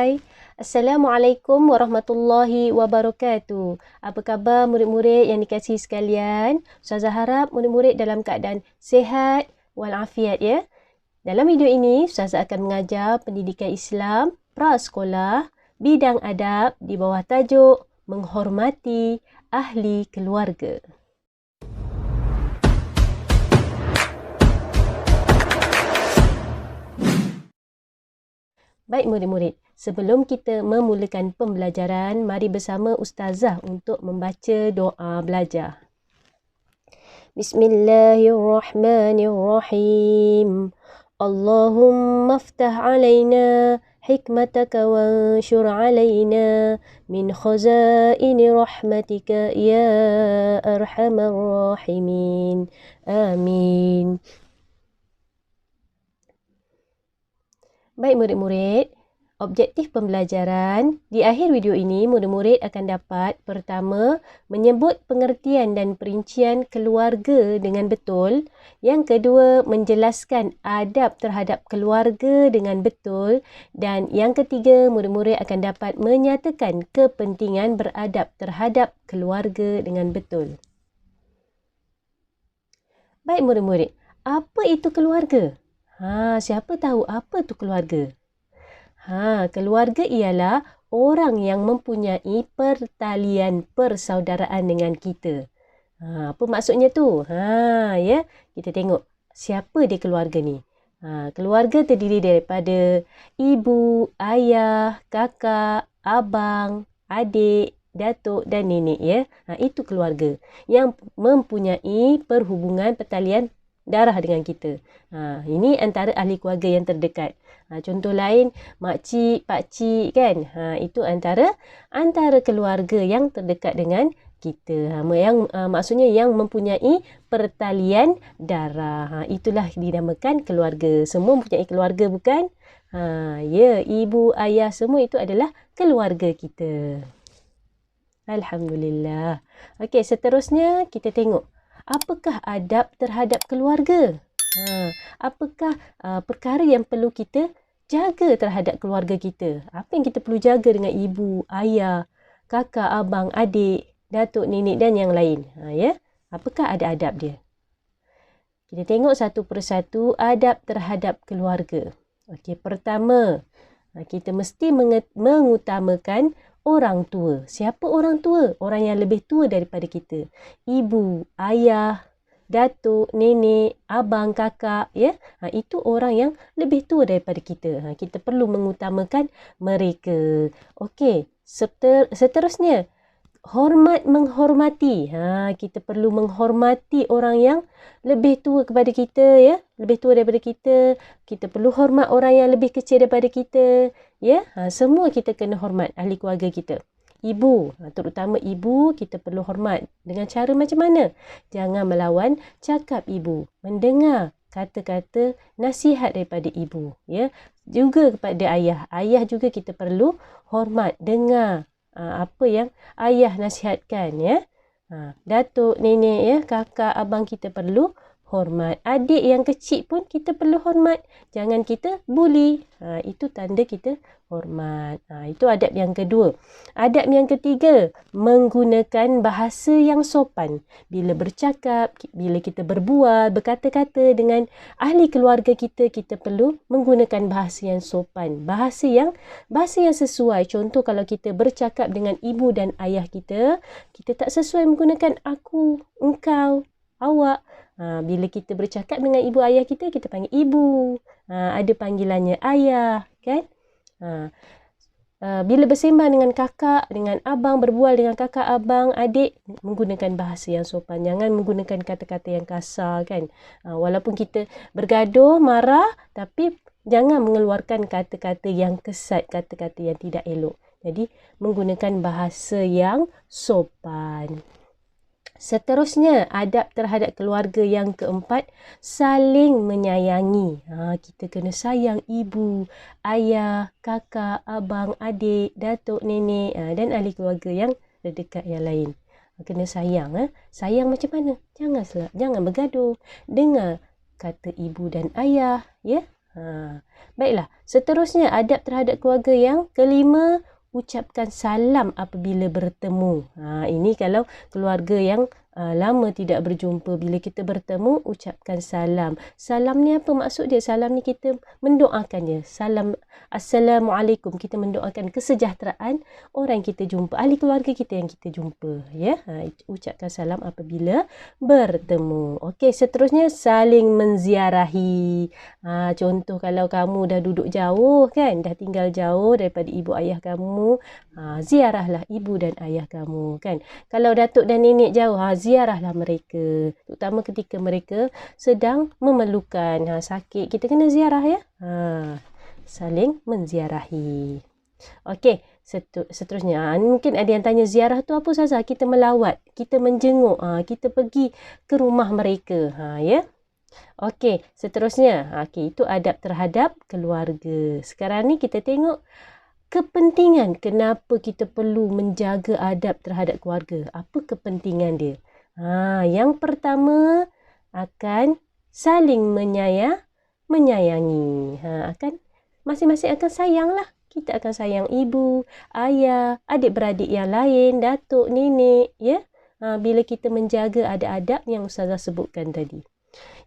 Hai, Assalamualaikum warahmatullahi wabarakatuh. Apa khabar murid-murid yang dikasihi sekalian? Ustazah harap murid-murid dalam keadaan sihat walafiat ya. Dalam video ini, Ustazah akan mengajar pendidikan Islam prasekolah bidang adab di bawah tajuk menghormati ahli keluarga. Baik murid-murid, sebelum kita memulakan pembelajaran, mari bersama Ustazah untuk membaca doa belajar. Bismillahirrahmanirrahim. Allahumma aftah alaina hikmataka wanshur alaina min khazaini rahmatika ya arhamar rahimin. Amin. Baik murid-murid, objektif pembelajaran di akhir video ini murid-murid akan dapat pertama menyebut pengertian dan perincian keluarga dengan betul, yang kedua menjelaskan adab terhadap keluarga dengan betul, dan yang ketiga murid-murid akan dapat menyatakan kepentingan beradab terhadap keluarga dengan betul. Baik murid-murid, apa itu keluarga? Siapa tahu apa tu keluarga? Keluarga ialah orang yang mempunyai pertalian persaudaraan dengan kita. Apa maksudnya tu? Ya, kita tengok siapa dia keluarga ni. Keluarga terdiri daripada ibu, ayah, kakak, abang, adik, datuk dan nenek ya. Itu keluarga yang mempunyai perhubungan pertalian darah dengan kita. Ini antara ahli keluarga yang terdekat. Contoh lain, makcik, pakcik kan. Itu antara keluarga yang terdekat dengan kita. Maksudnya yang mempunyai pertalian darah. Itulah dinamakan keluarga. Semua mempunyai keluarga bukan? Ya, ibu, ayah semua itu adalah keluarga kita. Alhamdulillah. Okey, seterusnya kita tengok. Apakah adab terhadap keluarga? Apakah perkara yang perlu kita jaga terhadap keluarga kita? Apa yang kita perlu jaga dengan ibu, ayah, kakak, abang, adik, datuk, nenek dan yang lain? Ya? Apakah ada adab dia? Kita tengok satu persatu adab terhadap keluarga. Okey, pertama, kita mesti mengutamakan orang tua. Siapa orang tua? Orang yang lebih tua daripada kita. Ibu, ayah, datuk, nenek, abang, kakak, ya. Itu orang yang lebih tua daripada kita. Kita perlu mengutamakan mereka. Okey, seterusnya hormat menghormati. Kita perlu menghormati orang yang lebih tua kepada kita ya, lebih tua daripada kita. Kita perlu hormat orang yang lebih kecil daripada kita ya. Semua kita kena hormat ahli keluarga kita. Ibu, terutama ibu kita perlu hormat. Dengan cara macam mana? Jangan melawan cakap ibu. Mendengar kata-kata nasihat daripada ibu ya. Juga kepada ayah. Ayah juga kita perlu hormat, dengar apa yang ayah nasihatkan ya. Datuk, nenek ya, kakak, abang kita perlu hormat. Adik yang kecil pun kita perlu hormat. Jangan kita bully. Itu tanda kita hormat. Itu adab yang kedua. Adab yang ketiga, menggunakan bahasa yang sopan. Bila bercakap, bila kita berbual, berkata-kata dengan ahli keluarga kita, kita perlu menggunakan bahasa yang sopan. Bahasa yang sesuai. Contoh kalau kita bercakap dengan ibu dan ayah kita, kita tak sesuai menggunakan aku, engkau, awak. Bila kita bercakap dengan ibu ayah kita, kita panggil ibu. Ada panggilannya ayah, kan? Bila bersembang dengan kakak, dengan abang, berbual dengan kakak, abang, adik, menggunakan bahasa yang sopan. Jangan menggunakan kata-kata yang kasar, kan? Walaupun kita bergaduh, marah, tapi jangan mengeluarkan kata-kata yang kesat, kata-kata yang tidak elok. Jadi, menggunakan bahasa yang sopan. Seterusnya, adab terhadap keluarga yang keempat, saling menyayangi. Kita kena sayang ibu, ayah, kakak, abang, adik, datuk, nenek dan ahli keluarga yang terdekat yang lain. Kena sayang. Sayang macam mana? Jangan bergaduh. Dengar kata ibu dan ayah. Ya? Baiklah, seterusnya adab terhadap keluarga yang kelima, ucapkan salam apabila bertemu. Ini kalau keluarga yang lama tidak berjumpa, bila kita bertemu, ucapkan salam. Salam ni apa maksud dia? Salam ni kita mendoakan dia. Salam, Assalamualaikum. Kita mendoakan kesejahteraan orang yang kita jumpa, ahli keluarga kita yang kita jumpa. Ya, ucapkan salam apabila bertemu. Okey, seterusnya saling menziarahi. Contoh kalau kamu dah duduk jauh kan, dah tinggal jauh daripada ibu ayah kamu, ziarahlah ibu dan ayah kamu kan. Kalau datuk dan nenek jauh, ziarahlah mereka. Terutama ketika mereka sedang memerlukan, sakit, kita kena ziarah ya. Saling menziarahi. Okey, seterusnya mungkin ada yang tanya, ziarah tu apa Ustazah? Kita melawat, kita menjenguk, kita pergi ke rumah mereka. Ya. Okey, seterusnya, itu adab terhadap keluarga. Sekarang ni kita tengok kepentingan kenapa kita perlu menjaga adab terhadap keluarga. Apa kepentingan dia? Yang pertama, akan saling menyayangi. Masing-masing akan sayang lah. Kita akan sayang ibu, ayah, adik-beradik yang lain, datuk, nenek, ya. Bila kita menjaga adab-adab yang Ustazah sebutkan tadi.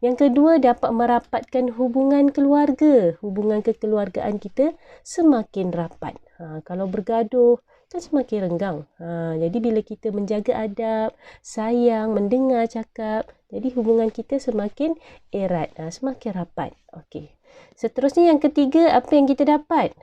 Yang kedua, dapat merapatkan hubungan keluarga. Hubungan kekeluargaan kita semakin rapat. Kalau bergaduh, kan semakin renggang. Jadi bila kita menjaga adab, sayang, mendengar cakap, jadi hubungan kita semakin erat, semakin rapat. Okey. Seterusnya yang ketiga, apa yang kita dapat?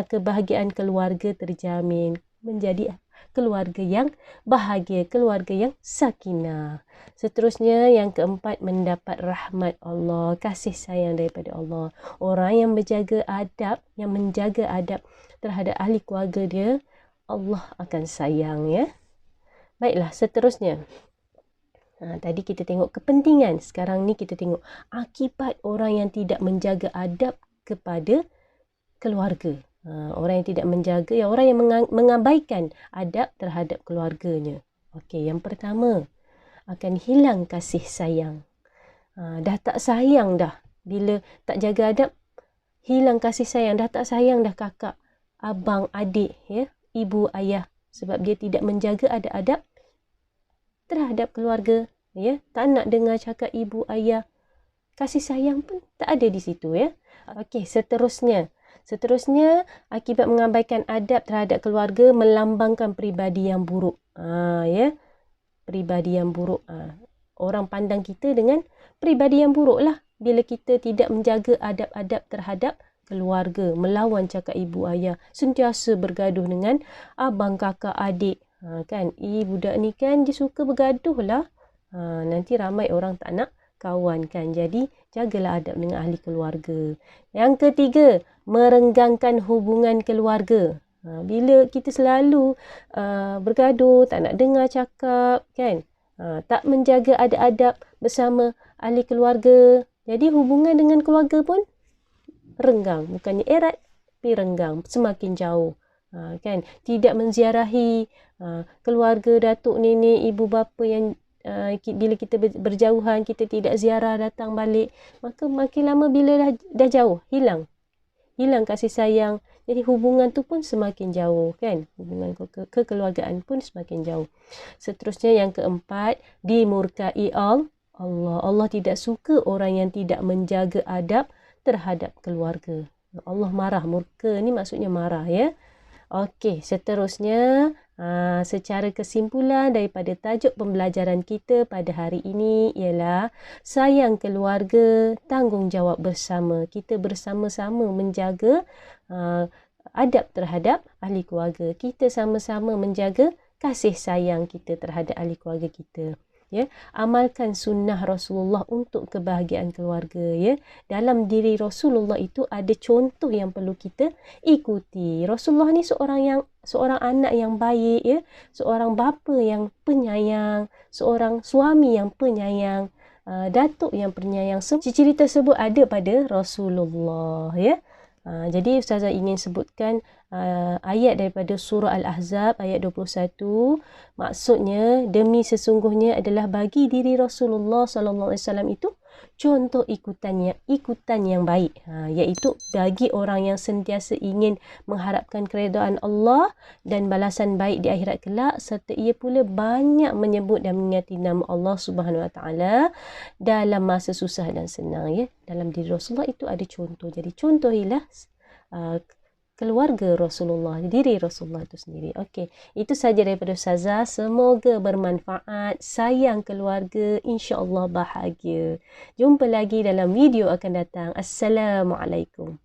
Kebahagiaan keluarga terjamin. Menjadi keluarga yang bahagia, keluarga yang sakinah. Seterusnya yang keempat, mendapat rahmat Allah, kasih sayang daripada Allah. Orang yang menjaga adab terhadap ahli keluarga dia, Allah akan sayang ya. Baiklah, seterusnya. Tadi kita tengok kepentingan, sekarang ni kita tengok akibat orang yang tidak menjaga adab kepada keluarga. Orang yang tidak menjaga, orang yang mengabaikan adab terhadap keluarganya. Okey, yang pertama, akan hilang kasih sayang. Dah tak sayang dah. Bila tak jaga adab, hilang kasih sayang. Dah tak sayang dah kakak, abang, adik, ya, ibu, ayah. Sebab dia tidak menjaga adab-adab terhadap keluarga. Ya, tak nak dengar cakap ibu, ayah. Kasih sayang pun tak ada di situ. Ya. Okey, seterusnya, akibat mengabaikan adab terhadap keluarga melambangkan peribadi yang buruk. Ya, peribadi yang buruk. Orang pandang kita dengan peribadi yang buruk lah. Bila kita tidak menjaga adab-adab terhadap keluarga, melawan cakap ibu ayah, sentiasa bergaduh dengan abang, kakak, adik. Kan, budak ni kan dia suka bergaduh lah. Nanti ramai orang tak nak kawan kan. Jadi jagalah adab dengan ahli keluarga. Yang ketiga, merenggangkan hubungan keluarga. Bila kita selalu bergaduh, tak nak dengar cakap kan, tak menjaga adab-adab bersama ahli keluarga, jadi hubungan dengan keluarga pun renggang. Bukannya erat, tapi renggang, semakin jauh. Kan, tidak menziarahi keluarga, datuk, nenek, ibu bapa yang bila kita berjauhan, kita tidak ziarah, datang balik, maka makin lama bila dah jauh, hilang kasih sayang. Jadi hubungan tu pun semakin jauh kan. Hubungan kekeluargaan pun semakin jauh. Seterusnya yang keempat, dimurkai Allah. Allah tidak suka orang yang tidak menjaga adab terhadap keluarga. Allah marah. Murka ni maksudnya marah ya. Okey, seterusnya secara kesimpulan daripada tajuk pembelajaran kita pada hari ini ialah sayang keluarga, tanggungjawab bersama. Kita bersama-sama menjaga adab terhadap ahli keluarga. Kita sama-sama menjaga kasih sayang kita terhadap ahli keluarga kita. Ya, amalkan sunnah Rasulullah untuk kebahagiaan keluarga. Ya, dalam diri Rasulullah itu ada contoh yang perlu kita ikuti. Rasulullah ni seorang anak yang baik, ya, seorang bapa yang penyayang, seorang suami yang penyayang, datuk yang penyayang. Ciri-ciri tersebut ada pada Rasulullah. Ya. Jadi Ustazah ingin sebutkan ayat daripada surah Al-Ahzab ayat 21. Maksudnya, demi sesungguhnya adalah bagi diri Rasulullah SAW itu contoh ikutan yang baik, iaitu bagi orang yang sentiasa ingin mengharapkan keredaan Allah dan balasan baik di akhirat kelak, serta ia pula banyak menyebut dan mengingati nama Allah Subhanahu Wa Taala dalam masa susah dan senang, ya. Dalam diri Rasulullah itu ada contoh. Jadi contohilah keluarga Rasulullah, diri Rasulullah itu sendiri. Okey, itu saja daripada Ustazah. Semoga bermanfaat. Sayang keluarga, insya-Allah bahagia. Jumpa lagi dalam video akan datang. Assalamualaikum.